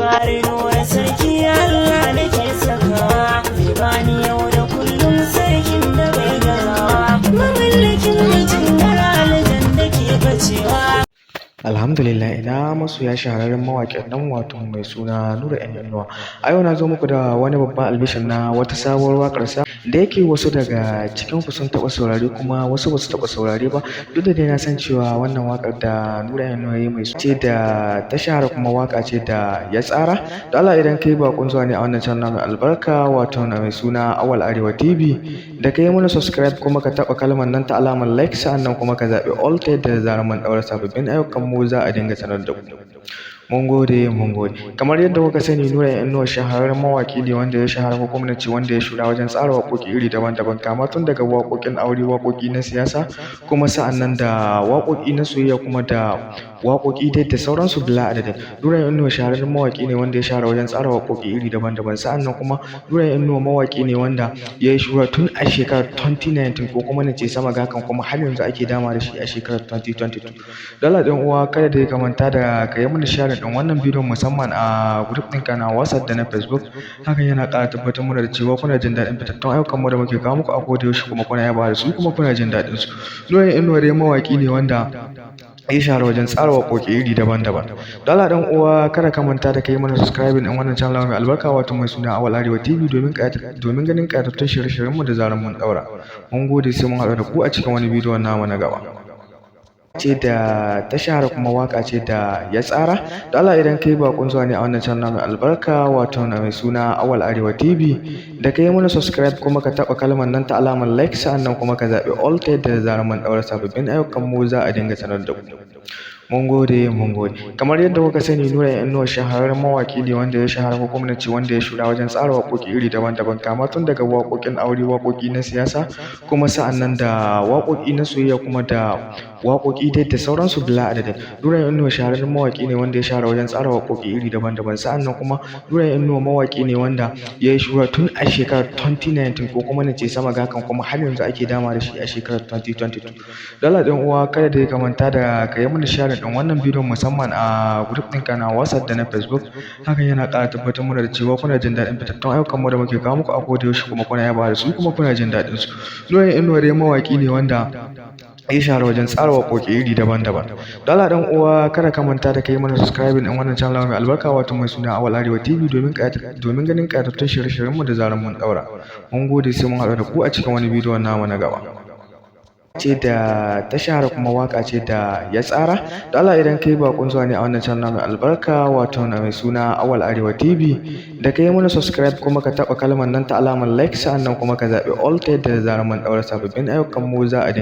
Arinuwar sarki Allah nake sakawa, bani yau da kullum sarkin da bai gazawa, mamallakin mutum da aljan da ke bacewa. Alhamdulillah, ina masoya shahararren mawaƙin nan wato mai suna Nura M Inuwa. A yau na zo muku da wani babban albishir na wata sabuwar waƙarsa da yake wasu daga cikin ku sun taɓa saurare kuma wasu ba su taɓa saurare ba. Duk da dai na san cewa wannan waƙar da Nura M Inuwa ya yi mai ce da ta shahara kuma waƙa ce da ya tsara. Da Allah idan kai baƙon zuwa ne a wannan channel mai albarka wato mai suna Awal Arewa TV, da ka yi mana subscribe kuma ka taɓa kalmar nan ta alamar like, sa'annan kuma ka zaɓi all ta yadda da zarar mun ɗaura sababbin ayyukan mu za a dinga sanar da ku. Mun gode. Kamar yadda kuka sani, Nura M Inuwa shahararren mawaƙi ne wanda ya shahara ko kuma nace wanda ya shura wajen tsara waƙoƙi iri daban-daban, kama tun daga waƙoƙin aure, waƙoƙi na siyasa, kuma sa'annan da waƙoƙi na soyayya, kuma da waƙoƙi dai da sauransu bila adadin. Nura M Inuwa shahararren mawaƙi ne wanda ya shahara wajen tsara waƙoƙi iri daban-daban, sa'annan kuma Nura M Inuwa mawaƙi ne wanda ya yi shura tun a shekarar 2019 ko kuma nace sama ga hakan, kuma har yanzu ake dama da shi a shekarar 2022. Dala ɗan uwa kada da ka manta da ka yi mana share ɗin wannan bidiyon musamman a group ɗinka na WhatsApp da na Facebook. Hakan yana ƙara tabbatar mana da cewa kuna jin daɗin fitattun ayyukan mu da muke kawo muku a koda yaushe, kuma kuna yaba da su kuma kuna jin daɗin su. Nura M Inuwa dai mawaƙi ne wanda ya shahara wajen tsara waƙoƙi iri daban-daban. Dala ɗan uwa kada ka manta da ka yi mana subscribing ɗin wannan channel mai albarka wato mai suna Awal Arewa TV domin ganin ƙayatattun shirye-shiryen mu da zarar mun ɗaura. Mun gode, sai mun haɗu da ku a cikin wani bidiyon namu na gaba. Ce da ta shahara kuma waƙa ce da ya tsara. Da Allah idan kai baƙon zuwa ne a wannan channel mai albarka wato mai suna Awal Arewa TV, da ka yi mana subscribe kuma ka taɓa kalmar nan ta alamar like, sa'annan kuma ka zaɓi all ta yadda da zarar mun ɗaura sababbin ayyukan mu za a dinga sanar da ku. Mun gode. Kamar yadda kuka sani, Nura M Inuwa shahararren mawaƙi ne wanda ya shahara ko kuma nace wanda ya shura wajen tsara waƙoƙi iri daban-daban, kama tun daga waƙoƙin aure, waƙoƙi na siyasa, kuma sa'annan da waƙoƙi na soyayya, kuma da waƙoƙi dai da sauransu bila adadin. Nura M Inuwa shahararren mawaƙi ne wanda ya shahara wajen tsara waƙoƙi iri daban-daban, sa'annan kuma Nura M Inuwa mawaƙi ne wanda ya yi shura tun a shekarar 2019 ko kuma nace sama ga hakan, kuma har yanzu ake dama da shi a shekarar 2022. Dala ɗan uwa kada da ka manta da ka yi mana share ɗin wannan bidiyon musamman a group ɗinka na WhatsApp da na Facebook. Hakan yana ƙara tabbatar mana da cewa kuna jin daɗin fitattun ayyukan mu da muke kawo muku a koda yaushe, kuma kuna yaba da su kuma kuna jin daɗin su. Nura M Inuwa dai mawaƙi ne wanda ya shahara wajen tsara waƙoƙi iri daban-daban. Dala ɗan uwa kada ka manta da ka yi mana subscribing ɗin wannan channel mai albarka wato mai suna Awal Arewa TV domin ganin ƙayatattun shirye-shiryen mu da zarar mun ɗaura. Mun gode, sai mun haɗu da ku a cikin wani bidiyon namu na gaba. Ce da ta shahara kuma waƙa ce da ya tsara. Da Allah idan kai baƙon zuwa ne a wannan channel mai albarka wato mai suna Awal Arewa TV, da ka yi mana subscribe kuma ka taɓa kalmar nan ta alamar like, sa'annan kuma ka zaɓi all ta yadda da zarar mun ɗaura sababbin ayyukan mu za a dinga